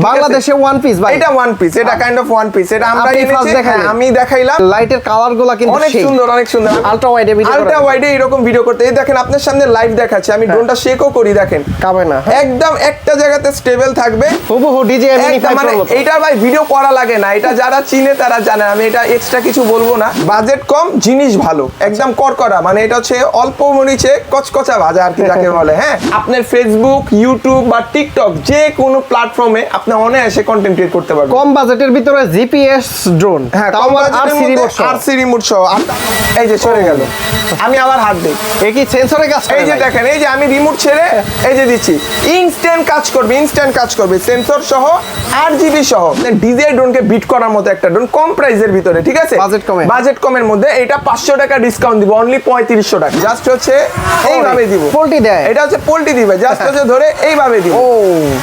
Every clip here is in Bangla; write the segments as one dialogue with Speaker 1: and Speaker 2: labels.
Speaker 1: বাংলাদেশে ওয়ান পিস ভাই,
Speaker 2: এটা ওয়ান পিস, এটা কাইন্ড অফ ওয়ান পিস। এটা আমরা আমি দেখাইলাম।
Speaker 1: লাইটের কালারগুলো কিন্তু
Speaker 2: অনেক সুন্দর, অনেক সুন্দর।
Speaker 1: আলট্রা ওয়াইডে ভিডিও,
Speaker 2: আলট্রা ওয়াইডে এরকম ভিডিও করতে। এই দেখেন আপনার সামনে লাইভ দেখাচ্ছি, আমি ড্রোনটা শেকও করি, দেখেন
Speaker 1: কাবে না,
Speaker 2: একদম একটা জায়গাতে স্টেবল থাকবে,
Speaker 1: হুবহু ডিজিআই মিনি 5
Speaker 2: মানে এটা ভাই ভিডিও করা লাগে না, এটা যারা চিনে তারা জানে, আমি এটা এক্সট্রা কিছু বলবো না। বাজেট কম, জিনিস ভালো, একদম করকরা, মানে এটা হচ্ছে অল্প মরিচে কচকচা ভাজা আর কি যাকে বলে। হ্যাঁ, আপনার ফেসবুক, ইউটিউব বা টিকটক যে কোনো প্ল্যাটফর্মে আপনি অনায়াসে কন্টেন্ট ক্রিয়েট করতে পারবেন।
Speaker 1: কম বাজেটের ভিতরে জিপিএস ড্রোন,
Speaker 2: হ্যাঁ,
Speaker 1: তাও
Speaker 2: আরসি রিমোট সহ। এই যে সরে গেল, আমি আবার হাত দিই,
Speaker 1: এই কি সেন্সরে কাজ করে?
Speaker 2: এই যে দেখেন, এই যে আমি রিমোট ছেড়ে এই যে দিচ্ছি, ইনস্ট্যান্ট কাজ করবে, ইনস্ট্যান্ট কাজ করবে, সেন্সর সহ 8GB সহ। ডিজিআই ড্রোনকে বিট করার মতো একটা ড্রোন, কম প্রাইসের ভিতরে, ঠিক আছে, বাজেট কমের মধ্যে। এটা 500 টাকা ডিসকাউন্ট দিব, অনলি 3500 টাকা। জাস্ট হচ্ছে এইভাবে দিব,
Speaker 1: পোল্টি দেয়,
Speaker 2: এটা হচ্ছে পোল্টি দিবে, জাস্ট হচ্ছে ধরে এইভাবে দিব।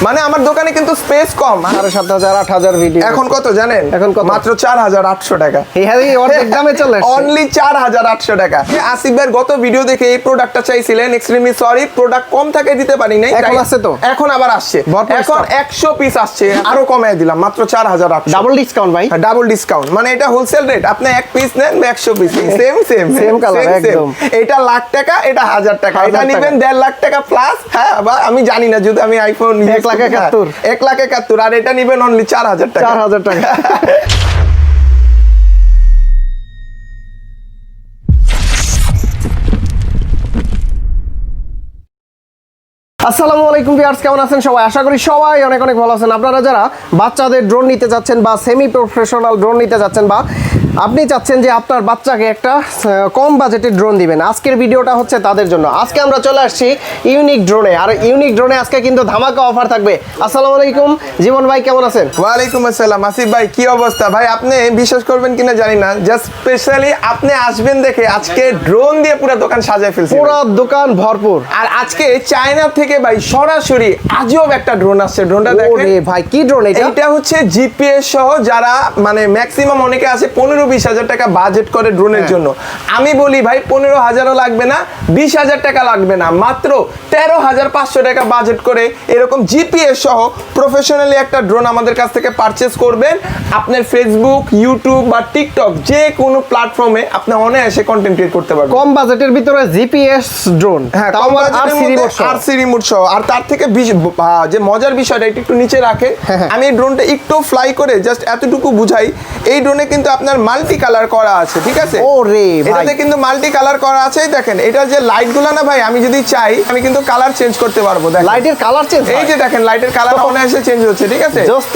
Speaker 2: মানে আমার দোকানে কিন্তু স্পেস কম,
Speaker 1: 7,000 8,000 ভিডিও।
Speaker 2: এখন কত জানেন?
Speaker 1: এখন কত?
Speaker 2: মাত্র 4800 টাকা।
Speaker 1: এই অর্ধেক দামে চলে আসছে,
Speaker 2: অনলি 4800 টাকা। আসিফ ভাইয়ের গত ভিডিও দেখে এই প্রোডাক্টটা চাইছিলেন, এক্সট্রিমলি সরি, প্রোডাক্ট কম থাকে দিতে পারি নাই।
Speaker 1: এখন আছে তো,
Speaker 2: এখন আবার আসছে, এখন 100 পিস আসছে, আরো কমায় দিলাম, মাত্র 4800।
Speaker 1: ডাবল ডিসকাউন্ট ভাই,
Speaker 2: ডাবল ডিসকাউন্ট, মানে এটা হোলসেল রেট, আপনি এক পিস নেন 100 piece, same same
Speaker 1: same colour একদম।
Speaker 2: এটা লাখ টাকা, এটা 1000 টাকা, এটা নেবেন 1.5 লাখ টাকা প্লাস। হ্যাঁ, আমি জানি না, যদি আমি আইফোন 1,71,000, আর এটা নেবেন অনলি 4000 টাকা।
Speaker 1: 4000 টাকা। আসসালামু আলাইকুম ভিউয়ার্স, কেমন আছেন সবাই? আশা করি সবাই অনেক অনেক ভালো আছেন। আপনারা যারা বাচ্চাদের ড্রোন নিতে যাচ্ছেন বা সেমি প্রফেশনাল ড্রোন নিতে যাচ্ছেন, বা আপনি চাচ্ছেন যে আপনার বাচ্চাকে একটা কম বাজেটের ড্রোন দিবেন, আজকের ভিডিওটা হচ্ছে তাদের জন্য। আজকে আমরা চলে আসছি ইউনিক ড্রোনে, আর ইউনিক ড্রোনে আজকে কিন্তু ধামাকা অফার থাকবে। আসসালামু আলাইকুম জীবন ভাই, কেমন আছেন?
Speaker 2: ওয়ালাইকুম আসসালাম আসিফ ভাই, কি অবস্থা ভাই? আপনি বিশ্বাস করবেন কিনা জানি না, জাস্ট স্পেশালি আপনি আসবেন দেখে আজকে ড্রোন দিয়ে পুরো দোকান সাজায় ফেলছি,
Speaker 1: পুরো দোকান ভরপুর।
Speaker 2: আর আজকে চায়না থেকে ভাই সরাসরি আজব একটা ড্রোন আসছে। ড্রোনটা দেখেন
Speaker 1: ভাই, কি ড্রোন এটা?
Speaker 2: এটা হচ্ছে জিপিএস সহ, যারা মানে ম্যাক্সিমাম অনেকে আছে 15-20 হাজার টাকা বাজেট করে ড্রোনের জন্য। আমি বলি ভাই 15,000ও লাগবে না, 20,000 টাকা লাগবে না, মাত্র 13,500 টাকা বাজেট করে এরকম জিপিএস সহ প্রফেশনালি একটা ড্রোন আমাদের কাছ থেকে পারচেজ করবেন। আপনার ফেসবুক, ইউটিউব বা টিকটক যে কোনো প্ল্যাটফর্মে আপনি অনায়াসে কন্টেন্ট ক্রিয়েট করতে পারবেন।
Speaker 1: কম বাজেটের ভিতরে জিপিএস ড্রোন,
Speaker 2: হ্যাঁ, আরসি রিমোট সহ। আর তার থেকে যে মজার বিষয়টা একটু নিচে রাখে, আমি এই ড্রোনটা একটু ফ্লাই করে জাস্ট এতটুকু বুঝাই। এই ড্রোনে কিন্তু আপনার মাল্টি কালার করা আছে, ঠিক আছে?
Speaker 1: ওরে ভাই,
Speaker 2: এটাতে কিন্তু মাল্টি কালার করা আছে। দেখেন এটা যে লাইটগুলো না ভাই, আমি যদি চাই আমি কিন্তু কালার চেঞ্জ করতে পারবো। দেখেন
Speaker 1: লাইটের কালার চেঞ্জ,
Speaker 2: এই যে দেখেন লাইটের কালার অনায়াসে চেঞ্জ হচ্ছে, ঠিক আছে?
Speaker 1: দোস্ত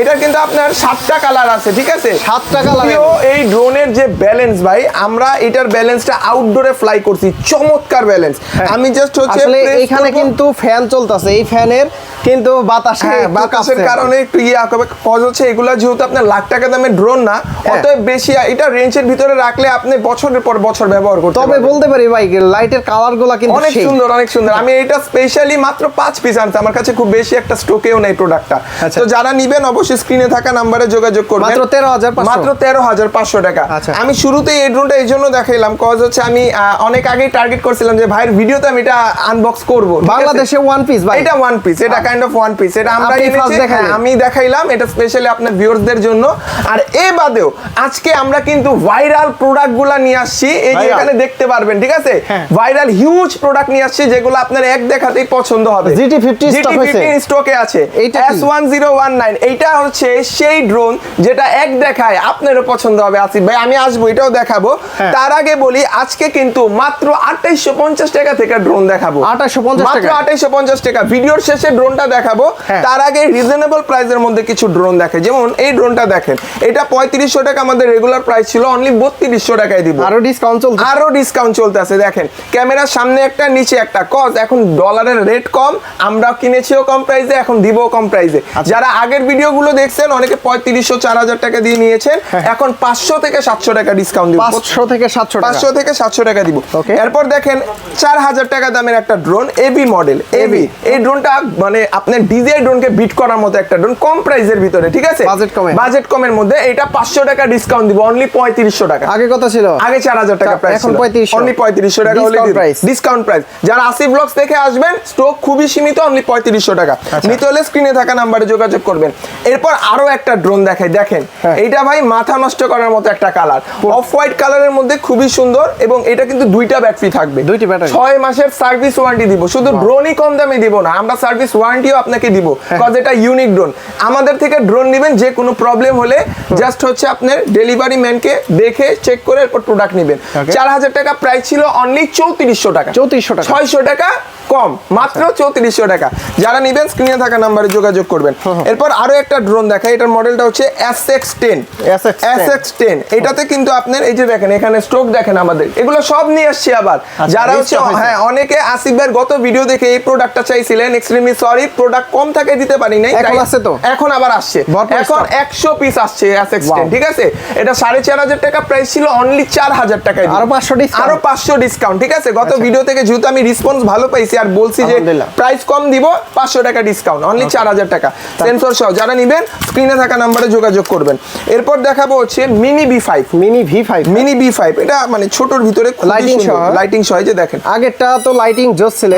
Speaker 2: এটা কিন্তু আপনার 7টা কালার আছে, ঠিক আছে?
Speaker 1: 7টা কালার।
Speaker 2: এই ড্রোনের যে ব্যালেন্স ভাই, আমরা এটার ব্যালেন্সটা আউটডোরে ফ্লাই করছি, চমৎকার ব্যালেন্স। আমি জাস্ট হচ্ছে
Speaker 1: এখানে কিন্তু ফ্যান চলতেছে, এই ফ্যানের কিন্তু
Speaker 2: বাতাসের কারণে একটু কজ হচ্ছে। এগুলা যেহেতু আপনার লাখ টাকা দামের ড্রোন না, অতএব বেশি এটা রেঞ্জের ভিতরে রাখলে আপনি বছরের পর বছর ব্যবহার করতে পারবেন।
Speaker 1: তবে বলতে পারি ভাই, লাইটের কালারগুলো কিন্তু
Speaker 2: অনেক সুন্দর, অনেক সুন্দর। আমি এটা স্পেশালি মাত্র 5 পিস আনছি, আমার কাছে খুব বেশি একটা স্টকেও নেই প্রোডাক্টটা। তো যারা নিবেন অবশ্যই স্ক্রিনে থাকা নম্বরে যোগাযোগ করবেন।
Speaker 1: মাত্র
Speaker 2: 13,500 টাকা। আমি শুরুতেই এই ড্রোনটা এই জন্য দেখাইলাম, কজ হচ্ছে আমি অনেক আগেই টার্গেট করছিলাম যে ভাইয়ের ভিডিওতে আমি এটা আনবক্স করব।
Speaker 1: বাংলাদেশে ওয়ান পিস ভাই,
Speaker 2: এটা ওয়ান পিস, এটা কাইন্ড অফ ওয়ান পিস। এটা আমরা আমি দেখাইলাম, এটা স্পেশালি আপনার ভিউয়ারদের জন্য। আর এ বাদেও আজকে আমরা কিন্তু ভাইরাল প্রোডাক্টগুলো নিয়ে আসছি, এই যে এখানে দেখতে পারবেন, ঠিক আছে? ভাইরাল হিউজ প্রোডাক্ট নিয়ে আসছি, যেগুলো আপনার এক দেখাতেই পছন্দ হবে।
Speaker 1: GT50
Speaker 2: স্টকে আছে, S1019। এইটা হচ্ছে সেই ড্রোন যেটা এক দেখায় আপনারও পছন্দ হবে আসিফ ভাই। আমি আসবো, এটাও দেখাবো। তার আগে বলি আজকে কিন্তু মাত্র 2850 টাকা থেকে ড্রোন দেখাবো। 2850 টাকা। ভিডিওর শেষে ড্রোনটা দেখাবো, তার আগে রিজনেবল প্রাইসের মধ্যে কিছু ড্রোন দেখে। যেমন এই ড্রোনটা দেখেন, এটা 3500 টাকা আমাদের রেগুলার প্রাইস ছিল, অনলি 3200 টাকায় দিব।
Speaker 1: আরো ডিসকাউন্ট
Speaker 2: চলতেছে। দেখেন ক্যামেরার সামনে একটা, নিচে একটা, কজ এখন ডলারের রেট কম, আমরা কিনেছিও কম প্রাইসে, এখন দিবও কম প্রাইসে। যারা আগের ভিডিওগুলো দেখছেন অনেকে 3500 4000 টাকা দিয়ে নিয়েছেন, এখন 500 থেকে 700 টাকা ডিসকাউন্ট দিব।
Speaker 1: 500 থেকে 700
Speaker 2: টাকা দিব। এরপর দেখেন 4000 টাকা দামের একটা ড্রোন, এবি মডেল। এই ড্রোনটা মানে আপনার ডিজিআই ড্রোনকে বিট করার মতো একটা ড্রোন, কম প্রাইসের ভিতরে, ঠিক আছে? বাজেট কমের মধ্যে। এটা 500 টাকা ডিসকাউন্ট ডিসকাউন্ট দিব অনলি 3500 টাকা।
Speaker 1: আগে কত ছিল?
Speaker 2: আগে 4000 টাকা প্রাইস
Speaker 1: এখন
Speaker 2: ছিল,
Speaker 1: 3500
Speaker 2: অনলি 3500 টাকা হলে ডিসকাউন্ট প্রাইস। যারা আসিফ ব্লগস দেখে আসবেন, স্টক খুবই সীমিত, অনলি 3500 টাকা। নিতে হলে স্ক্রিনে থাকা নাম্বারে যোগাযোগ করবেন। এরপর আরো একটা ড্রোন দেখাই, দেখেন এইটা ভাই মাথা নষ্ট করার মতো একটা কালার, অফ হোয়াইট কালারের মধ্যে খুবই সুন্দর, এবং এটা কিন্তু দুইটা ব্যাটারি থাকবে, 6 মাসের সার্ভিস ওয়ারেন্টি দিব। শুধু ড্রোনই কম দামে দিব না, আমরা সার্ভিস ওয়ারেন্টিও আপনাকে দিব, কজ এটা ইউনিক ড্রোন। আমাদের থেকে ড্রোন নেবেন, যে কোনো প্রবলেম হলে জাস্ট হচ্ছে আপনার ডেলিভারি ম্যানকে দেখে চেক করে এরপর প্রোডাক্ট নেবেন। 4000 টাকা প্রাইস ছিল, অনলি 3400 টাকা, 600 টাকা কম, মাত্র 3400 টাকা। যারা নেবেন স্ক্রিনে থাকা নাম্বারে যোগাযোগ করবেন। এরপর আরো একটা ড্রোন দেখাই, এটার মডেলটা হচ্ছে SX10। এটাতে কিন্তু আপনার এই যে দেখেন এখানে স্ট্রোক দেখেন, আমাদের এগুলো সব নিয়ে আসছে আবার। যারা হচ্ছে হ্যাঁ, অনেকে আসিফ ভাইয়ের গত ভিডিও দেখে এই প্রোডাক্টটা চাইছিলেন, এক্সট্রিমলি সরি প্রোডাক্ট কম থাকে দিতে পারি নাই,
Speaker 1: এখন আছে তো,
Speaker 2: এখন আবার আসছে, এখন 100 পিস আসছে SX10, ঠিক আছে। এটা 4500 টাকা প্রাইস ছিল, অনলি 4000 টাকায়
Speaker 1: আরো 500
Speaker 2: ডিসকাউন্ট, ঠিক আছে। গত ভিডিও থেকে যেহেতু আমি রেসপন্স ভালো পাইছি আর বলছি যে প্রাইস কম দিব, 500 টাকা ডিসকাউন্ট, অনলি 4000 টাকা সেন্সর সহ। যারা নেবেন স্ক্রিনে থাকা নাম্বারে যোগাযোগ করবেন। এরপর দেখাবো হচ্ছে মিনি V5। এটা মানে ছোটর ভিতরে লাইটিং সহ, যে দেখেন
Speaker 1: আগেরটা তো লাইটিং জোস ছিল,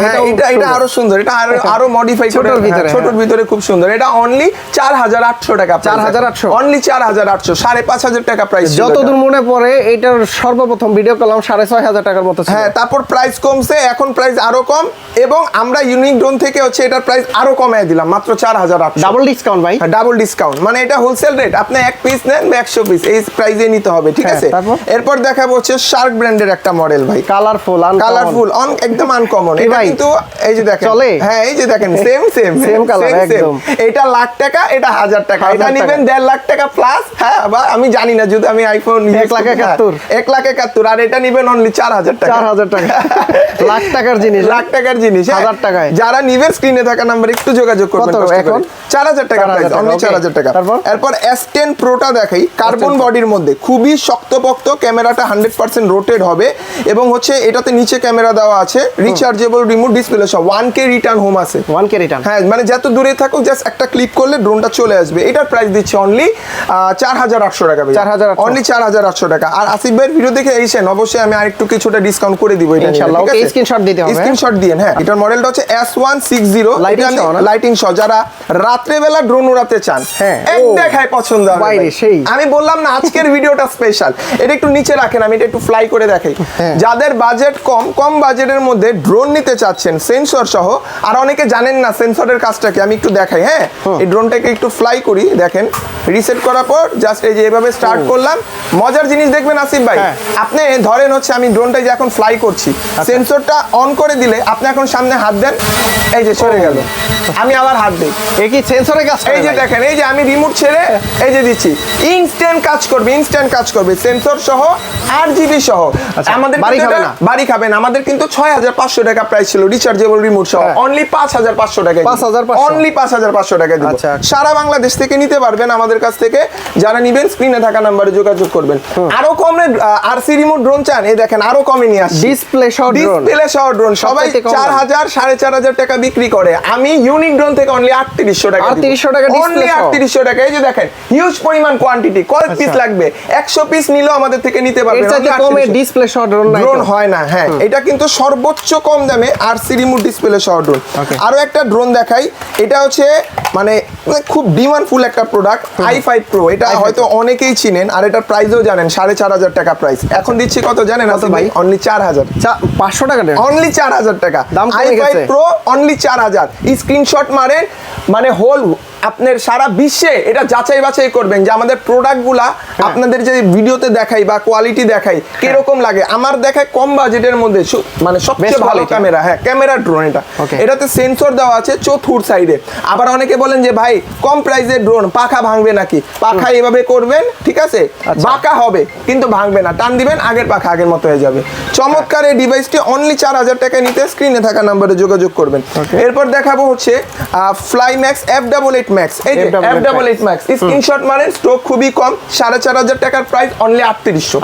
Speaker 2: এটা আরো সুন্দর, এটা আরো মডিফাই করে ছোটর ভিতরে খুব সুন্দর। এটা অনলি 4800 টাকা,
Speaker 1: 4800,
Speaker 2: অনলি 4800, 5500 টাকা প্রাইস।
Speaker 1: যতদূর মনে পড়ে এটার সর্বপ্রথম ভিডিও করলাম 6500 টাকার মতো ছিল।
Speaker 2: হ্যাঁ, তারপর প্রাইস কমছে, এখন প্রাইস আরো কম, এবং আমরা ইউনিক ড্রোন থেকে হচ্ছে এটার প্রাইস আরো কমায় দিলাম, মাত্র 4800।
Speaker 1: ডাবল ডিসকাউন্ট ভাই,
Speaker 2: ডাবল ডিসকাউন্ট, মানে এটা হোলসেল রেট, আপনি এক পিস নেন বা 100 পিস এই প্রাইসে নিতে হবে, ঠিক আছে। এরপর দেখাবো হচ্ছে শার্ক ব্র্যান্ডের একটা মডেল ভাই, কালারফুল একদম আনকমন। এটা কিন্তু এই যে দেখেন, হ্যাঁ এই যে দেখেন সেম কালার একদম। এটা লাখ টাকা, এটা 1000 টাকা, এটা নেবেন 1.5 লাখ টাকা প্লাস। হ্যাঁ, আমি জানি না, যদি আমি আইফোন 1,71,000, আর এটা নেবেন অনলি 4000 টাকা,
Speaker 1: 4000 টাকা, লাখ টাকার জিনিস
Speaker 2: 1000 টাকায়। যারা নিবেন স্ক্রিনে থাকা নাম্বার একটু যোগাযোগ করবেন। এখন 4000 টাকা প্রাইস, অনলি 4000 টাকা। এরপর S10 প্রোটা দেখাই, কার্বন বডির মধ্যে খুবই শক্তপোক্ত, ক্যামেরাটা 100% রোটেট হবে, এবং হচ্ছে এটাতে নিচে ক্যামেরা দেওয়া আছে, রিচার্জেবল রিমোট ডিসপ্লে সহ, 1K রিটার্ন হোম আছে,
Speaker 1: 1K রিটার্ন।
Speaker 2: হ্যাঁ, মানে যত দূরে থাকুক জাস্ট একটা ক্লিক করলে ড্রোনটা চলে আসবে। এটার প্রাইস দিচ্ছে অনলি 4800 টাকা,
Speaker 1: 4800,
Speaker 2: অনলি 4800 টাকা। আর আসিফ ভাইয়ের ভিডিও দেখে এসেন, অবশ্যই আমি আরেকটু কিছুটা ডিসকাউন্ট করে দিব, এটা
Speaker 1: ইনশাআল্লাহ। ওকে, স্ক্রিনশট দিতে হবে,
Speaker 2: স্ক্রিনশট দিয়েন। হ্যাঁ, এটার মডেলটা হচ্ছে S160, লাইটিং সহ। যারা রাত্রে বেলা ড্রোন উড়াতে চান, এক দেখায় পছন্দ হবে, আমি বললাম না আজকের ভিডিওটা স্পেশাল। এটা একটু নিচে রাখেন, আমি এটা একটু ফ্লাই করে দেখাই। যাদের বাজেট কম বাজেটের মধ্যে ড্রোন নিতে চাচ্ছেন সেন্সর সহ, আর অনেকে জানেন না সেন্সরের কাজটাকে, আমি একটু দেখাই। হ্যাঁ, এই ড্রোনটাকে একটু ফ্লাই করি, দেখেন রিসেট করার পর জাস্ট এই যে এভাবে স্টার্ট করলাম। মজার জিনিস দেখবেন আসিফ ভাই, আপনি ধরেন হচ্ছে আমি ড্রোনটা যে এখন ফ্লাই করছি, সেন্সরটা অন করে দিলে আপনি এখন সামনে হাত দেন, এই যে সরে গেল, আমি আবার হাত দিই,
Speaker 1: এই কি সেন্সরের কাজ?
Speaker 2: এই যে দেখেন, এই যে আমি রিমোট ছেড়ে এই যে দিচ্ছি, ইনস্ট্যান্ট কাজ করবে, সেন্সর সহ, 8GB সহ। আমাদের বাড়ি খাবেন। আমাদের কিন্তু 6500 টাকা প্রাইস ছিল, রিচার্জেবল রিমোট সহ, অনলি 5500 টাকা, অনলি 5500 টাকা দিব। সারা বাংলাদেশ থেকে নিতে পারবেন আমাদের কাছ থেকে। যারা নিবেন স্ক্রিনে থাকা নাম্বারে যোগাযোগ করবেন। আরো কমে আরসি রিমোট ড্রোন চান, এই দেখেন আরো কমে নিয়ে আসছি,
Speaker 1: ডিসপ্লে সহ ড্রোন
Speaker 2: সবাই 4000 4500 টাকা বিক্রি করে, আমি ইউনিক ড্রোন থেকে অনলি 3800 টাকা,
Speaker 1: 3800 টাকা,
Speaker 2: অনলি 3800 টাকা। এই যে দেখেন হিউজ পরিমাণ কোয়ান্টিটি, কত পিস লাগবে, 100 পিস নিলেও আমাদের থেকে নিতে পারবেন।
Speaker 1: এর চাইতে কমে ডিসপ্লে সহ ড্রোন
Speaker 2: হয় না। হ্যাঁ, এটা কিন্তু সর্বোচ্চ কম দামে আরসি রিমোট ডিসপ্লে সহ ড্রোন। আরো একটা ড্রোন দেখাই, এটা হচ্ছে মানে খুব ডিমান্ডফুল একটা প্রোডাক্ট, i5 Pro। এটা হয়তো অনেকেই চিনেন, আর এটার প্রাইসও জানেন, 4500 টাকা প্রাইস। এখন দিচ্ছি কত জানেন ভাই? অনলি 4000,
Speaker 1: 500 টাকা,
Speaker 2: অনলি 4000 টাকা। i5 Pro only 4000। স্ক্রিনশট মারেন, মানে হোল আপনার সারা বিশ্বে এটা যাচাই বাছাই করবেন যে আমাদের প্রোডাক্টগুলা আপনাদের যে ভিডিওতে দেখাই বা কোয়ালিটি দেখাই কিরকম লাগে। আমার দেখায় কম বাজেটের মধ্যে মানে সবচেয়ে ভালো ক্যামেরা, হ্যাঁ ক্যামেরা ড্রোন। এটাতে সেন্সর দেওয়া আছে চতুর্থ সাইডে। আবার অনেকে বলেন যে ভাই কম প্রাইসের ড্রোন পাখা ভাঙবে নাকি, পাখা এভাবে করবেন, ঠিক আছে, বাঁকা হবে কিন্তু ভাঙবে না, টান দিবেন আগের পাখা আগের মতো হয়ে যাবে। চমৎকার এই ডিভাইসটি অনলি 4000 টাকায় নিতে স্ক্রিনে থাকা নাম্বারে যোগাযোগ করবেন। এরপর দেখাবো হচ্ছে ফ্লাইম্যাক্স F88 ম্যাক্স, এই যে F88 ম্যাক্স স্ক্রিনশট মারেন, স্টক খুবই কম, 4500 টাকার প্রাইস, অনলি 3800,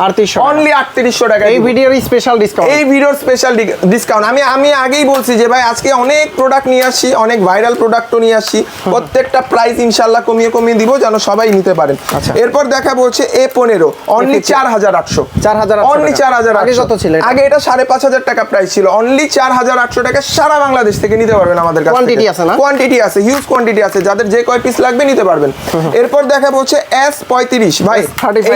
Speaker 2: অনলি 3800 টাকা।
Speaker 1: এই ভিডিওর স্পেশাল ডিসকাউন্ট,
Speaker 2: এই ভিডিওর স্পেশাল ডিসকাউন্ট। আমি আগেই বলছি যে ভাই আজকে অনেক প্রোডাক্ট নিয়ে আসি, অনেক ভাইরাল প্রোডাক্টও নিয়ে আসি, প্রত্যেকটা প্রাইস ইনশাআল্লাহ কমিয়ে দিব যেন সবাই নিতে পারেন। এরপর দেখাবো হচ্ছে A15, অনলি 4800, অনলি 4800।
Speaker 1: আগে কত ছিল?
Speaker 2: আগে এটা 5500 টাকা প্রাইস ছিল, অনলি 4800 টাকা। সারা বাংলাদেশ থেকে নিতে পারবেন আমাদের কাছে,
Speaker 1: কোয়ান্টিটি আছে না?
Speaker 2: কোয়ান্টিটি আছে, হিউজ কোয়ান্টিটি আছে, যাদের যে কয় পিস লাগবে নিতে পারবেন। এরপর দেখাবো হচ্ছে S35 ভাই,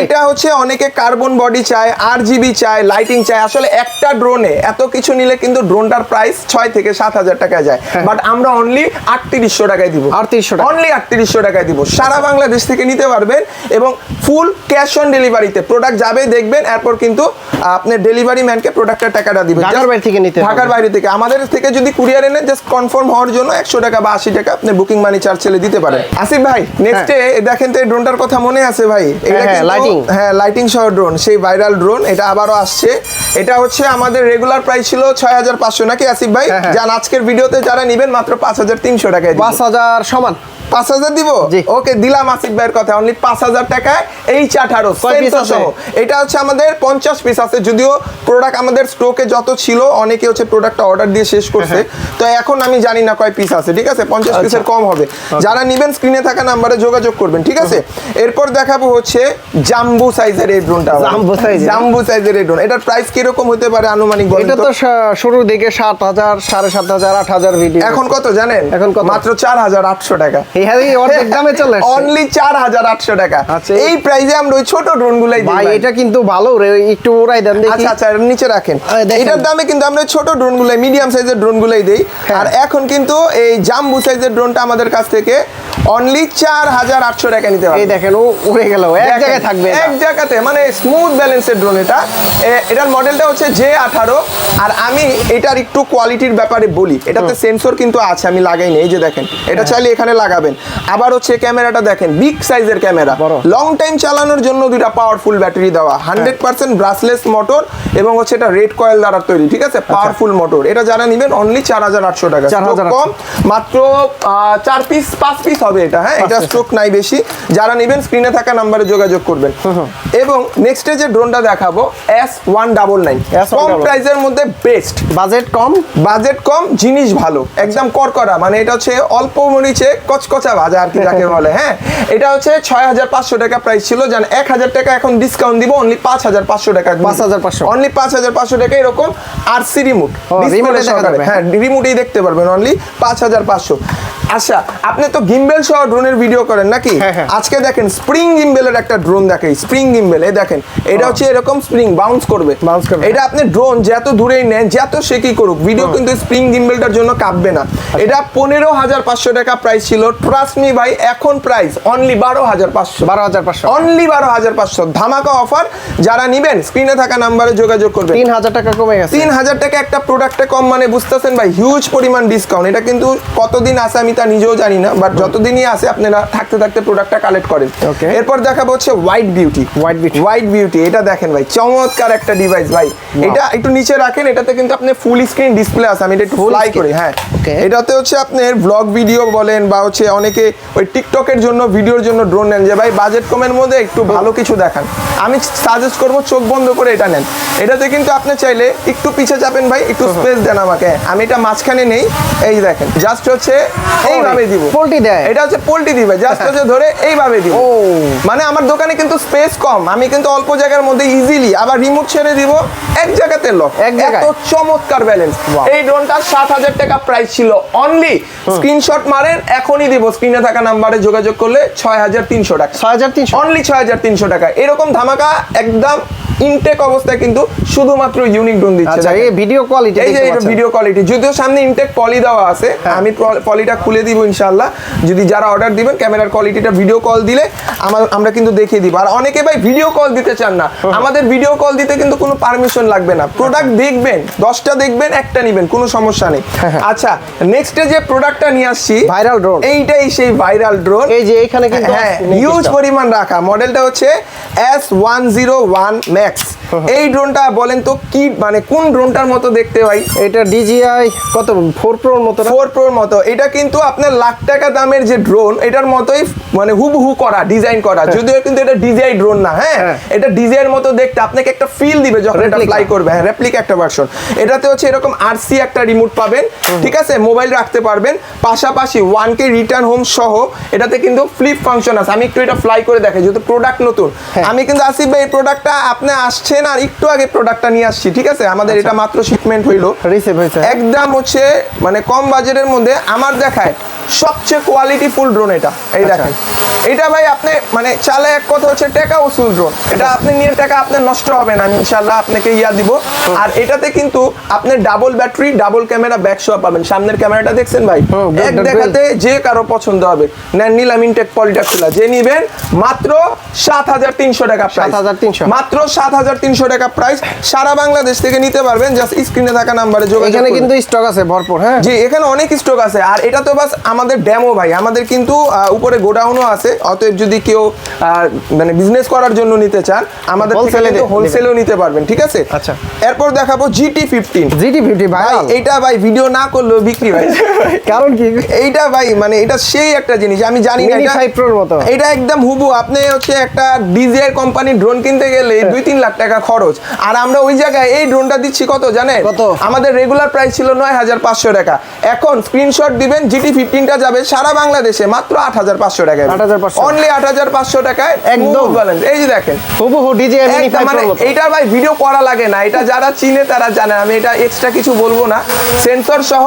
Speaker 2: এটা হচ্ছে অনেকে কার্বন বডি চায়, RGB চায়, লাইটিং চায়। আসলে একটা ড্রোনে এত কিছু নিলে কিন্তু ড্রোনটার প্রাইস 6 থেকে 7000 টাকায় যায়, বাট আমরা অনলি 3800 টাকায় দিব,
Speaker 1: 3800 টাকা,
Speaker 2: অনলি 3800 টাকায় দিব। সারা বাংলাদেশ থেকে নিতে পারবেন এবং ফুল ক্যাশ অন ডেলিভারিতে প্রোডাক্ট যাবে, দেখবেন, এরপর কিন্তু আপনি ডেলিভারি ম্যানকে প্রোডাক্টের টাকাটা দিবেন।
Speaker 1: ঢাকার বাইরে থেকে নিতে,
Speaker 2: ঢাকার বাইরে থেকে আমাদের থেকে যদি কুরিয়ার এনে জাস্ট কনফার্ম হওয়ার জন্য 100 টাকা বা 80 টাকা আপনি বুকিং মানি চার্জ ছেলে দিতে পারেন। আসিফ ভাই, নেক্সটে দেখেন তো এই ড্রোনটার কথা মনে আছে ভাই? এটা কিন্তু
Speaker 1: লাইটিং,
Speaker 2: হ্যাঁ লাইটিং সহ ড্রোন, সেই ভাইরাল ড্রোন, এটা আবারও আসছে। এটা হচ্ছে আমাদের রেগুলার প্রাইস ছিল 6500 নাকি আসিফ ভাই? জান আজকের ভিডিওতে যারা নেবেন মাত্র 5300 টাকায়,
Speaker 1: 5000 সমান
Speaker 2: 5000 দিব। ওকে, দিলাম আসিফ ভাইয়ের কথা, অনলি 5000 টাকায় H18 সেন্সর সহ। এটা হচ্ছে আমাদের 50 পিস আছে, যদিও প্রোডাক্ট আমাদের স্টকে যত ছিল অনেকে হচ্ছে প্রোডাক্টটা অর্ডার দিয়ে শেষ করছে, তো এখন আমি জানি না কয় পিস আছে, ঠিক আছে? 50 পিসের কম হবে। যারা নেবেন স্ক্রিনে থাকা নাম্বারে যোগাযোগ করবেন, ঠিক আছে? এরপর দেখাবো হচ্ছে জাম্বু সাইজের এই ড্রোনটা, জাম্বু সাইজের এই ড্রোন। এটার প্রাইস কি রকম হতে পারে আনুমানিক বলেন তো?
Speaker 1: এটা তো শুরুর দিকে 7000, 7500, 8000 ভিডিও।
Speaker 2: এখন কত জানেন?
Speaker 1: এখন কত?
Speaker 2: মাত্র 4800 টাকা।
Speaker 1: অর্ধেক দামে চলে আসছে,
Speaker 2: অনলি 4800 টাকা। এই প্রাইসে আমরা ওই ছোট ড্রোনগুলাই দিই
Speaker 1: ভাই। এটা কিন্তু ভালো রে, একটু উড়াই দেন দেখি।
Speaker 2: আচ্ছা আচ্ছা, নিচে রাখেন। এটার দামে কিন্তু আমরা ছোট ড্রোনগুলাই, মিডিয়াম সাইজের ড্রোনগুলাই দেই। আর এখন কিন্তু এই জাম্বু সাইজের ড্রোনটা আমাদের কাছ থেকে অনলি 4800 টাকা নিতে হবে।
Speaker 1: এই দেখেন, ও উড়ে গেল, এক জায়গায় থাকবে,
Speaker 2: এক জায়গাতে, মানে স্মুথ ব্যালেন্সের ড্রোন এটা। এটার মডেলটা হচ্ছে J18। আর আমি এটার একটু কোয়ালিটির ব্যাপারে বলি, এটাতে সেন্সর কিন্তু আছে, আমি লাগাইনি, এই যে দেখেন, এটা চাইলে এখানে লাগাবেন। আবার হচ্ছে ক্যামেরাটা দেখেন, বিগ সাইজের ক্যামেরা, লং টাইম চালানোর জন্য দুইটা পাওয়ারফুল ব্যাটারি দেওয়া, 100% ব্রাসলেস মোটর, এবং হচ্ছে এটা রেড কয়েল দ্বারা তৈরি, ঠিক আছে? Powerful motor. এটা যারা নেবেন অনলি 4800 টাকা, কম, মাত্র 4 পিস 5 পিস হবে এটা। হ্যাঁ, এটা স্টক নাই বেশি। যারা নেবেন স্ক্রিনে থাকা নাম্বারে যোগাযোগ করবেন। এবং নেক্সটে যে ড্রোনটা দেখাবো S199, কম প্রাইসের মধ্যে বেস্ট,
Speaker 1: বাজেট কম,
Speaker 2: বাজেট কম, জিনিস ভালো, একদম করকরা, মানে এটা হচ্ছে অল্প মরিচে কচকচা ভাজা আর কি যাকে বলে। হ্যাঁ, এটা হচ্ছে 6500 টাকা প্রাইস ছিল, জান 1000 টাকা এখন ডিসকাউন্ট দিব, অনলি 5500 টাকা,
Speaker 1: 5500,
Speaker 2: অনলি 5500 টাকা। এরকম RC রিমোট, হ্যাঁ রিমোটেই দেখতে পারবেন, অনলি 5500। আচ্ছা, আপনি তো গিম্বেল সহ ড্রোনের ভিডিও করেন নাকি? আজকে দেখেন স্প্রিং গিম্বেলের একটা ড্রোন দেখাই, স্প্রিং গিম্বেল। এই দেখেন, এটা হচ্ছে এরকম স্প্রিং বাউন্স করবে। এটা আপনি ড্রোন যত দূরেই নেন, যত সে কি করুক, ভিডিও কিন্তু স্প্রিং গিম্বেলটার জন্য কাঁপবে না। এটা 15500 টাকা প্রাইস ছিল, ট্রাস্ট মি ভাই, এখন প্রাইস অনলি 12500, অনলি 12500, ধামাকা অফার। যারা নিবেন স্ক্রিনে থাকা নাম্বারে যোগাযোগ করবেন।
Speaker 1: 3000 টাকা কমে গেছে,
Speaker 2: 3000 টাকা একটা প্রোডাক্টে কম, মানে বুঝতেছেন ভাই, হিউজ পরিমাণ ডিসকাউন্ট। এটা কিন্তু কতদিন আছে আমি তা নিজেও জানি না, বাট যতদিনই আছে আপনারা থাকতে থাকতে প্রোডাক্টটা কালেক্ট করেন। এরপর দেখাবো হচ্ছে হোয়াইট বিউটি। এটা দেখেন ভাই, চমৎকার একটা ডিভাইস ভাই। এটা একটু নিচে রাখেন, এটাতে কিন্তু আপনি ফুল স্ক্রিন ডিসপ্লে আছে, আমি এটা একটু ফ্লাই করি। হ্যাঁ, এটাতে হচ্ছে আপনার ব্লগ ভিডিও বলেন, বা হচ্ছে অনেকে ওই টিকটকের জন্য, ভিডিওর জন্য ড্রোন নেন, যে ভাই বাজেট কমের মধ্যে একটু ভালো কিছু দেখান, আমি সাজেস্ট করবো চোখ বন্ধ করে এটা নেন। এটাতে কিন্তু আপনি চাইলে একটু পিছে যাবেন ভাই, একটু স্পেস দেন আমাকে, আমি এটা মাঝখানে নেই, এই দেখেন, জাস্ট হচ্ছে এইভাবে দিব, পোল্টি দেয়, এটা হচ্ছে পোল্টি দিবে, জাস্ট হচ্ছে ধরে এইভাবে দিব। মানে আমার দোকানে কিন্তু স্পেস কম, আমি কিন্তু অল্প জায়গার মধ্যে ইজিলি, আবার রিমোট ছেড়ে দিব, এক জায়গাতে লক, এত চমৎকার ব্যালেন্স। এই ড্রোনটা 7000 টাকা প্রাইস ছিল, অনলি স্ক্রিনশট মারেন, এখনই দিব স্ক্রিনে থাকা নাম্বারে যোগাযোগ করলে 6300 টাকা, 6300, অনলি 6300 টাকা। এরকম ধামাকা একদম ইনটেক অবস্থায় কিন্তু শুধুমাত্র ইউনিক ড্রোন দিচ্ছে।
Speaker 1: আচ্ছা, এই ভিডিও কোয়ালিটি,
Speaker 2: এই যে ভিডিও কোয়ালিটি, যদিও সামনে ইনটেক পলি দেওয়া আছে, আমি পলিটা খুলে দিব ইনশাআল্লাহ। যদি যারা অর্ডার দিবেন, ক্যামেরার কোয়ালিটিটা ভিডিও কল দিলে আমরা কিন্তু দেখিয়ে দিব। আর অনেকে ভাই ভিডিও কল দিতে চান না, আমাদের ভিডিও কল দিতে কিন্তু কোনো পারমিশন লাগবে না, প্রোডাক্ট দেখবেন, 10টা দেখবেন, একটা নেবেন, কোনো সমস্যা নেই। আচ্ছা, নেক্সটে যে প্রোডাক্টটা নিয়ে আসছি,
Speaker 1: ভাইরাল ড্রোন,
Speaker 2: এইটাই সেই ভাইরাল ড্রোন।
Speaker 1: এই যে এখানে কিন্তু
Speaker 2: হিউজ পরিমাণ রাখা, মডেলটা হচ্ছে S101 Max। এই ড্রোনটা বলেন তো কি মানে কোন ড্রোনটার মতো দেখতে ভাই?
Speaker 1: এটা DJI কত 4 Pro মতো না?
Speaker 2: 4 Pro মতো। এটা কিন্তু আপনার লাখ টাকা দামের যে ড্রোন এটার মতোই মানে হুবহু করা, ডিজাইন করা, যদিও কিন্তু এটা DJI ড্রোন না। হ্যাঁ, এটা DJI এর মতো দেখতে, আপনাকে একটা ফিল দিবে যখন এটা ফ্লাই করবে। হ্যাঁ, রেপ্লিকা একটা ভার্সন। এটাতে হচ্ছে এরকম RC একটা রিমোট পাবেন, ঠিক আছে, মোবাইল রাখতে পারবেন, পাশাপাশি 1K রিটার্ন হোম সহ এটাতে কিন্তু ফ্লিপ ফাংশন আছে। আমি একটু এটা ফ্লাই করে দেখাই, যেহেতু প্রোডাক্ট নতুন। আমি কিন্তু আসিফ ভাই এই প্রোডাক্টটা আপনি আসছেন আর একটু আগে প্রোডাক্টটা নিয়ে আসছি, ঠিক আছে। আমাদের এটা মাত্র শিপমেন্ট হইলো,
Speaker 1: রিসিভ হয়েছে।
Speaker 2: একদম হচ্ছে মানে কম বাজেটের মধ্যে আমার দেখায় সবচেয়ে কোয়ালিটি ফুল ড্রোন এটা। এই দেখেন, এটা ভাই আপনি মানে চালে এক কথা হচ্ছে টাকা ওসুল ড্রোন। এটা আপনি নিয়ে টাকা আপনার নষ্ট হবে না, আমি ইনশাআল্লাহ আপনাকে দিব। আর এটাতে কিন্তু আপনি double battery, double camera, back show পাবেন। সামনের ক্যামেরাটা দেখছেন ভাই, এক দেখাতে যে কারো পছন্দ হবে। নেন, নিলাম ইনটেক পলিটা খোলা, যে নিবেন মাত্র 7,300 টাকা প্রাইস।
Speaker 1: 7,300
Speaker 2: মাত্র 7,300 টাকা প্রাইস। সারা বাংলাদেশ থেকে নিতে পারবেন, জাস্ট স্ক্রিনে থাকা নাম্বারে যোগাযোগ
Speaker 1: এখানে
Speaker 2: করুন।
Speaker 1: কিন্তু স্টক আছে ভরপুর। হ্যাঁ
Speaker 2: জি, এখানে অনেক স্টক আছে। আর এটা তো বাস আমাদের ডেমো ভাই, আমাদের কিন্তু উপরে গোডাউনও আছে। অতএব যদি কেউ মানে বিজনেস করার জন্য নিতে চান, আমাদের থেকে কিন্তু হোলসেলও নিতে পারবেন, ঠিক আছে।
Speaker 1: আচ্ছা,
Speaker 2: এরপর দেখাবো GT50।
Speaker 1: GT50 ভাই,
Speaker 2: এইটা ভাই ভিডিও না করলেও বিক্রি হয়।
Speaker 1: কারণ কি?
Speaker 2: এইটা ভাই মানে এটা সেই একটা জিনিস, আমি জানি না,
Speaker 1: মিনি
Speaker 2: এটা
Speaker 1: 5 Pro এর মতো।
Speaker 2: এটা একদম হুবু। আপনি হচ্ছে একটা DJI কোম্পানির ড্রোন কিনতে গেলে 2-3 লাখ টাকা খরচ, আর আমরা ওই জায়গায় এই ড্রোনটা দিচ্ছি কত জানেন?
Speaker 1: কত?
Speaker 2: আমাদের রেগুলার প্রাইস ছিল 9,500 টাকা। এখন স্ক্রিনশট দিবেন, GT15টা যাবে সারা বাংলাদেশে মাত্র 8,500 টাকায়।
Speaker 1: 8,500
Speaker 2: অনলি 8,500 টাকায় একদম ব্যালেন্স। এই যে দেখেন
Speaker 1: হুবহু DJI মিনি 5
Speaker 2: মানে
Speaker 1: Pro মতো।
Speaker 2: এইটা ভাই ভিডিও করা লাগে না, এটা যারা চিনে তারা জানে। আমি এটা এক্সট্রা কিছু বলবো না। সেন্সর সহ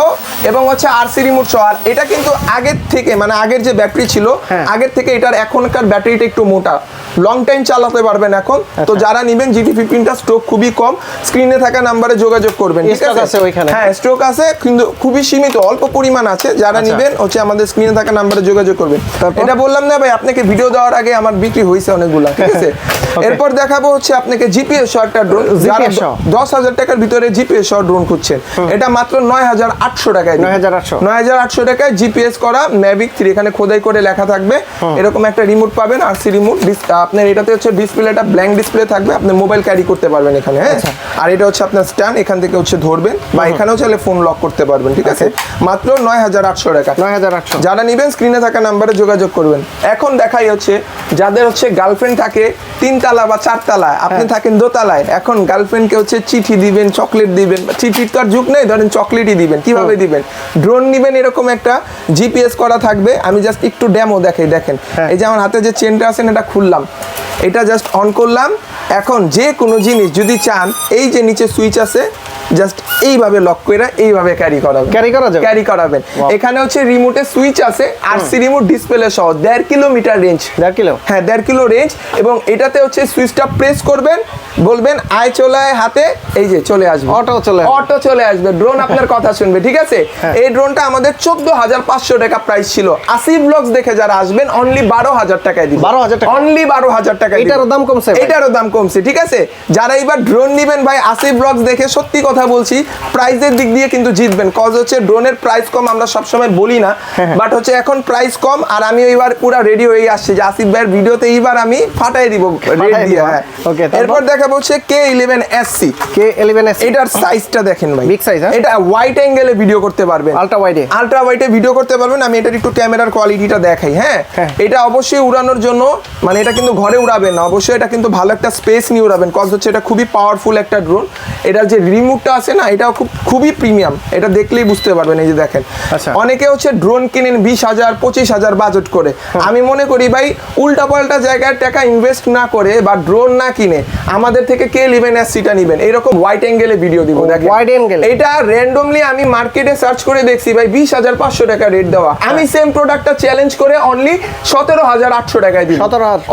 Speaker 2: এবং হচ্ছে RC রিমোট সহ। আর এটা কিন্তু আগের থেকে মানে আগের যে ব্যাটারি ছিল, আগের থেকে এটার এখনকার ব্যাটারিটা একটু মোটা, লং টাইম চালাতে পারবেন এখন। তো যারা নেবেন GT15টা স্টক খুবই কম, স্ক্রিনে থাকা নাম্বারে যোগাযোগ করবেন, ঠিক আছে। হ্যাঁ, স্টক আছে কিন্তু খুবই সীমিত, অল্প পরিমাণ আছে। যারা নেবেন হচ্ছে আমাদের স্ক্রিনে থাকা নাম্বারে যোগাযোগ করবেন। এটা বললাম না ভাই, আপনাকে ভিডিও দেওয়ার আগে আমার বিক্রি হয়েছে অনেকগুলা, ঠিক আছে। এরপর দেখাবো হচ্ছে আপনাকে জিপিএস সহ একটা ড্রোন। যারা 10,000 টাকার ভিতরে জিপিএস সহ ড্রোন খুঁজছেন, এটা মাত্র 9,800 টাকায়। 9,800 টাকায় জিপিএস করা ম্যাভিক 3, এখানে খোদাই করে লেখা থাকবে। এরকম একটা রিমোট পাবেন, RC রিমোট। আপনার এটাতে হচ্ছে ডিসপ্লেটা ব্ল্যাঙ্ক ডিসপ্লে থাকবে, আপনি মোবাইল ক্যারি করতে পারবেন এখানে। হ্যাঁ, আর এটা হচ্ছে আপনার স্ট্যান্ড, এখান থেকে হচ্ছে ধরবেন বা এখানেও চাইলে ফোন লক করতে পারবেন, ঠিক আছে। মাত্র 9,800 টাকা।
Speaker 1: 9,800।
Speaker 2: যারা নেবেন স্ক্রিনে থাকা নাম্বারে যোগাযোগ করবেন। এখন দেখাই হচ্ছে যাদের হচ্ছে গার্লফ্রেন্ড থাকে 3 তালা বা 4 তালায়, আপনি থাকেন দোতলায়। এখন গার্লফ্রেন্ডকে হচ্ছে চিঠি দিবেন, চকলেট দিবেন। চিঠির তো আর যুগ নেই, ধরেন চকলেটই দিবেন। কিভাবে দিবেন? ড্রোন নিবেন, এরকম একটা জিপিএস করা থাকবে। আমি জাস্ট একটু ডেমো দেখাই, দেখেন। এই যে আমার হাতে যে চেনটা আছে এটা খুললাম, এটা জাস্ট অন করলাম। এখন যে কোনো জিনিস যদি চান, এই যে নিচে সুইচ আছে, জাস্ট এইভাবে লক করে এইভাবে ক্যারি করাবেন। এখানে হচ্ছে রিমোটে সুইচ আছে, RC রিমোট ডিসপ্লে সহ 1.5 কিলোমিটার রেঞ্জ।
Speaker 1: 1.5 কিলো?
Speaker 2: হ্যাঁ, 1.5 কিলো রেঞ্জ। এবং এটাতে হচ্ছে সুইচটা প্রেস করবেন, বলবেন আয় চলে আয় হাতে, এই যে চলে আসবে, অটো চলে আসবে। ড্রোন আপনার কথা শুনবে, ঠিক আছে। এই ড্রোনটা আমাদের 14,500 টাকা প্রাইস ছিল। আসিফ ব্লগস দেখে যারা আসবেন অনলি 12,000 টাকায় দিব।
Speaker 1: 12,000 টাকা?
Speaker 2: অনলি 12,000 টাকা।
Speaker 1: এটারও দাম কমছে?
Speaker 2: এটারও দাম কমছে, ঠিক আছে। যারা এবার ড্রোন নেবেন ভাই, আসিফ ব্লগস দেখে সত্যি কথা বলছি, প্রাইসের দিক দিয়ে কিন্তু জিতবেন। কজ হচ্ছে ড্রোনের প্রাইস কম, আমরা সবসময় বলি না, বাট হচ্ছে এখন প্রাইস কম। আর আমি এইবার পুরো রেডি হয়ে আসছি যে আসিফ ভাইয়ের ভিডিওতে এইবার আমি ফাটাই দিব রেড দিয়ে। হ্যাঁ, ওকে। এরপর দেখাবো হচ্ছে K11SC। এটার সাইজটা দেখেন ভাই,
Speaker 1: বিগ সাইজ।
Speaker 2: এটা ওয়াইড অ্যাঙ্গেলে ভিডিও করতে পারবেন, আলট্রা ওয়াইডে ভিডিও করতে পারবেন। আমি এটার একটু ক্যামেরার কোয়ালিটিটা দেখাই। হ্যাঁ, এটা অবশ্যই উড়ানোর জন্য, মানে এটা কিন্তু ঘরে উড়াবেন না, অবশ্যই এটা কিন্তু ভালো একটা স্পেস নিয়ে উড়াবেন। কজ হচ্ছে এটা খুবই পাওয়ারফুল একটা ড্রোন। এটার যে রিমোটটা আছে না, এটাও খুবই প্রিমিয়াম, এটা দেখলেই বুঝতে পারবেন। এই যে দেখেন, অনেকে হচ্ছে ড্রোন কিনেন 20,000 25,000 বাজেট করে। আমি মনে করি ভাই, উল্টাপাল্টা জায়গায় টাকা ইনভেস্ট না করে বা ড্রোন না কিনে আমাদের থেকে K11SCটা নেবেন। এরকম ওয়াইড অ্যাঙ্গেলে ভিডিও দিব, দেখেন। এটা র্যান্ডমলি আমি মার্কেটে সার্চ করে দেখছি ভাই, 20,500 টাকা রেট দেওয়া। আমি সেম প্রোডাক্টটা চ্যালেঞ্জ করে অনলি 17,800 টাকায় দিব।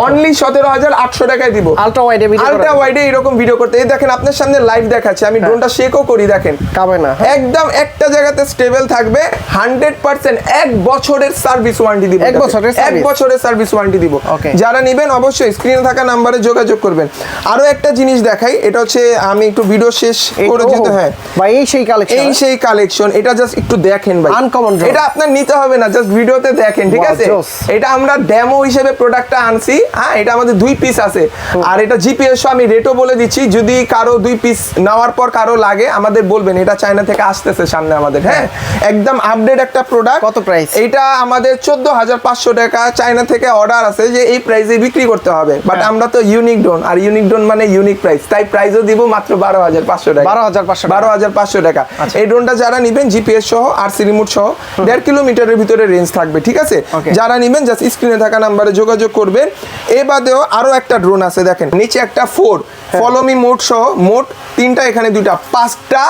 Speaker 2: অনলি 17,800 টাকায় দিব। আলট্রা ওয়াইডে এরকম ভিডিও করতে। এই দেখেন, আপনার সামনে লাইভ দেখাচ্ছে। আমি ড্রোনটা চেকও করি, দেখেন
Speaker 1: কাবে না, হ্যাঁ?
Speaker 2: একদম একটা জায়গাতে স্টেবল থাকবে। 100% 1 বছরের সার্ভিস ওয়ারেন্টি দিব।
Speaker 1: 1 বছরের
Speaker 2: 1
Speaker 1: service?
Speaker 2: বছরের সার্ভিস ওয়ারেন্টি দিব।
Speaker 1: Okay.
Speaker 2: যারা নেবেন অবশ্যই স্ক্রিনে থাকা নাম্বারে যোগাযোগ করবেন। আরো একটা জিনিস দেখাই, এটা হচ্ছে আমি একটু ভিডিও শেষ করে যেতে, হ্যাঁ
Speaker 1: ভাই এই সেই কালেকশন,
Speaker 2: এই সেই কালেকশন। এটা জাস্ট একটু দেখেন ভাই,
Speaker 1: Uncommon drone।
Speaker 2: এটা আপনার নিতে হবে না, জাস্ট ভিডিওতে দেখেন, ঠিক
Speaker 1: Wow,
Speaker 2: আছে?
Speaker 1: জোস।
Speaker 2: এটা আমরা ডেমো হিসেবে প্রোডাক্টটা আনছি, হ্যাঁ এটা আমাদের 2 পিস আছে। আর এটা জিপিএস আমি রেটও বলে দিচ্ছি, যদি কারো 2 পিস নেওয়ার পর কারো লাগে আমাদের বলবেন, এটা চায়না থেকে আসতেছে সামনে আমাদের, হ্যাঁ একদম আপডেট একটা প্রোডাক্ট।
Speaker 1: কত প্রাইস?
Speaker 2: এটা আমাদের 14,500 টাকা, চায়না থেকে অর্ডার আছে যে এই প্রাইসে বিক্রি করতে হবে, বাট আমরা তো ইউনিক ড্রোন, আর ইউনিক ড্রোন মানে ইউনিক প্রাইস, তাই প্রাইসও দিব মাত্র 12,500 টাকা।
Speaker 1: 12,500 টাকা।
Speaker 2: 12,500 টাকা। এই ড্রোনটা যারা নিবেন জিপিএস সহ আরসি রিমোট সহ 1.5 কিলোমিটারের ভিতরে রেঞ্জ থাকবে, ঠিক আছে?
Speaker 1: Okay.
Speaker 2: যারা নিবেন জাস্ট স্ক্রিনে থাকা নাম্বারে যোগাযোগ করবেন। এ বাদেও আরো একটা ড্রোন আছে, দেখেন নিচে একটা 4 ফলো মি মোড সহ মোট 3টা, এখানে 2টা, 5টা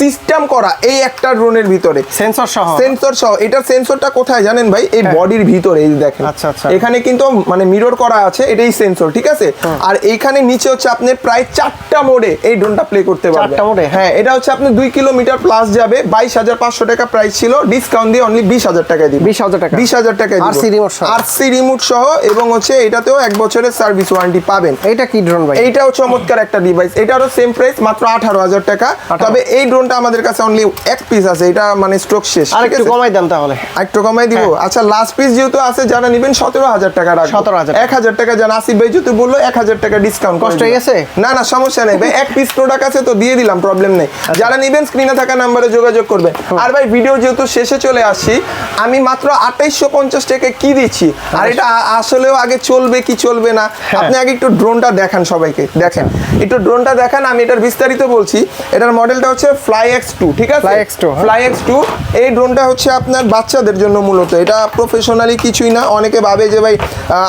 Speaker 2: সিস্টেম করা এই একটা ড্রোনের ভিতরে,
Speaker 1: সেন্সর সহ,
Speaker 2: সেন্সর সহ। এটার সেন্সরটা কোথায় জানেন ভাই? এই বডির ভিতরে, এই দেখেন।
Speaker 1: আচ্ছা, আচ্ছা।
Speaker 2: এখানে কিন্তু মানে মিরর করা আছে, এটাই সেন্সর, ঠিক আছে? আর এইখানে নিচে হচ্ছে আপনি প্রায় 4টা মোডে এই ড্রোনটা প্লে করতে পারবেন।
Speaker 1: 4টা মোডে?
Speaker 2: হ্যাঁ, এটা হচ্ছে আপনি 2 কিলোমিটার প্লাস যাবে। 22,500 টাকা প্রাইস ছিল, ডিসকাউন্ট দিয়ে অনলি 20,000 টাকায় দিব।
Speaker 1: 20,000 টাকা?
Speaker 2: 20,000 টাকায় দিব।
Speaker 1: RC remote সহ?
Speaker 2: আরসি রিমোট সহ, এবং হচ্ছে এটাতেও 1 বছরের সার্ভিস ওয়ারেন্টি পাবেন।
Speaker 1: এইটা কি ড্রোন ভাই?
Speaker 2: এইটাও চমৎকার একটা ডিভাইস, এটারও সেম প্রাইস মাত্র 18,000 টাকা।
Speaker 1: 18,000
Speaker 2: তবে এই ড্রোনটা আমাদের কাছে অনলি 1 পিস আছে, এটা মানে স্টক শেষ।
Speaker 1: আর
Speaker 2: ঠিক
Speaker 1: একটু
Speaker 2: আছে?
Speaker 1: কমাই দেন তাহলে।
Speaker 2: একটু কমাই দিব। আচ্ছা, লাস্ট পিস যেহেতু আছে, যারা নেবেন 17,000 টাকা রাখবো।
Speaker 1: 17,000
Speaker 2: 1,000 টাকা জান আসিফ ভাই যেহেতু বললো 1,000 টাকা ডিসকাউন্ট
Speaker 1: কষ্ট হয়ে গেছে?
Speaker 2: না না, সমস্যা নেই ভাই, 1 পিস প্রোডাক্ট আছে তো দিয়ে দিলাম, প্রবলেম নেই। যারা নেবেন স্ক্রিনে থাকা নাম্বারে যোগাযোগ করবেন। আর ভাই ভিডিও যেহেতু শেষে চলে আসছি, আমি মাত্র 2850 টাকা কি দিচ্ছি, আর এটা আসলেও আগে চলবে কি চলবে না, আপনি আগে একটু ড্রোনটা দেখান সবাইকে, দেখেন একটু ড্রোনটা দেখান। আমি এটার বিস্তারিত বলছি। এটার মডেলটা হচ্ছে ফ্লাই X2, ঠিক আছে?
Speaker 1: Fly X2, হ্যাঁ।
Speaker 2: ফ্লাই X2, এই ড্রোনটা হচ্ছে আপনার বাচ্চাদের জন্য মূলত, এটা প্রফেশনালি কিছুই না। অনেকে ভাবে যে ভাই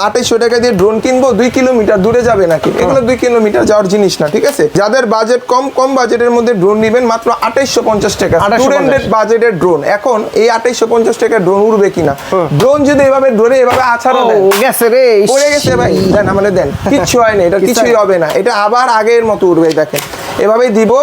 Speaker 2: 2800 টাকা দিয়ে ড্রোন কিনবো, 2 কিলোমিটার দূরে যাবে নাকি? এগুলো 2 কিলোমিটার যাওয়ার জিনিস না, ঠিক আছে? যাদের বাজেট কম বাজেটের মধ্যে ড্রোন নেবেন মাত্র 2850 টাকা,
Speaker 1: 2850
Speaker 2: স্টুডেন্টের বাজেটের ড্রোন। এখন এই 2850 টাকা ড্রোন উড়বে কিনা? ড্রোন যদি এভাবে ধরে এভাবে আছাড়া দেন,
Speaker 1: ও গেছে রে,
Speaker 2: পড়ে গেছে ভাই, দেন আমাদের দেন, কিচ্ছু হয় না, এটা কিছুই হবে না, এটা আবার আগের মতো উঠবে। দেখেন এভাবেই দিব,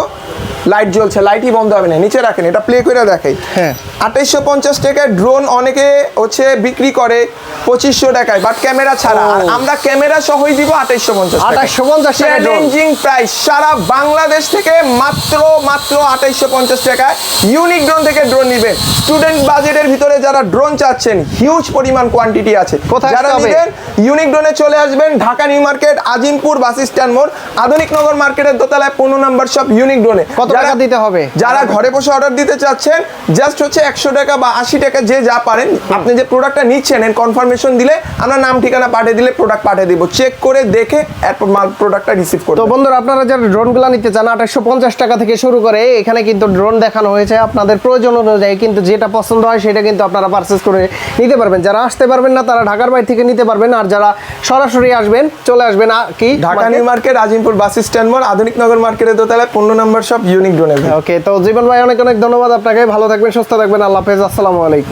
Speaker 2: লাইট জ্বলছে, লাইটই বন্ধ হবে না, নিচে রাখেন, এটা প্লে করে দেখাই।
Speaker 1: হ্যাঁ।
Speaker 2: 2850 টাকায় ড্রোন অনেকে হচ্ছে বিক্রি করে 2500 টাকায়, বাট ক্যামেরা ছাড়া। আর আমরা ক্যামেরা সহই দিব 2850 টাকা।
Speaker 1: 2850 টাকা ড্রোন।
Speaker 2: চ্যালেঞ্জিং প্রাইস, সারা বাংলাদেশ থেকে মাত্র 2850 টাকায় ইউনিক ড্রোন থেকে ড্রোন নেবেন। স্টুডেন্ট বাজেটের ভিতরে যারা ড্রোন চাচ্ছেন, হিউজ পরিমাণ কোয়ান্টিটি আছে।
Speaker 1: কোথায়
Speaker 2: যারা
Speaker 1: আসতে হবে?
Speaker 2: নেবেন ইউনিক ড্রোনে চলে আসবেন, Dhaka new market, Azimpur bus stand মোড়, আধুনিক নগর মার্কেটের দোতলায় 15 নম্বর শপ ইউনিক ড্রোনে।
Speaker 1: কত টাকা দিতে হবে?
Speaker 2: যারা ঘরে বসে অর্ডার দিতে চাচ্ছেন, জাস্ট হচ্ছে 100 টাকা বা 80 টাকা, যে যা পারেন। আপনি যে প্রোডাক্টটা নিচ্ছেন এর কনফার্মেশন দিলে আমরা নাম ঠিকানা পাঠিয়ে দিলে প্রোডাক্ট পাঠিয়ে দিব, চেক করে দেখে এরপর মাল প্রোডাক্টটা রিসিভ
Speaker 1: তো
Speaker 2: করবেন।
Speaker 1: বন্ধুরা, আপনারা যারা ড্রোনগুলো নিতে চান 2850 টাকা থেকে শুরু করে এখানে কিন্তু ড্রোন দেখানো হয়েছে। আপনাদের প্রয়োজন অনুযায়ী কিন্তু যেটা পছন্দ হয় সেটা কিন্তু আপনারা পারচেজ করে নিতে পারবেন। যারা আসতে পারবেন না তারা ঢাকার বাইরে থেকে নিতে পারবেন, আর যারা সরাসরি আসবেন চলে আসবেন কি
Speaker 2: Dhaka new market, Azimpur bus stand মোড়, আধুনিক নগর মার্কেটের দোতলায় 15 নম্বর শপ ইউনিক ড্রোনে।
Speaker 1: ওকে, তো জীবন ভাই অনেক অনেক ধন্যবাদ আপনাকে। ভালো থাকবেন, সুস্থ থাকবেন, আল্লাহ হাফেজ, আসসালামু আলাইকুম।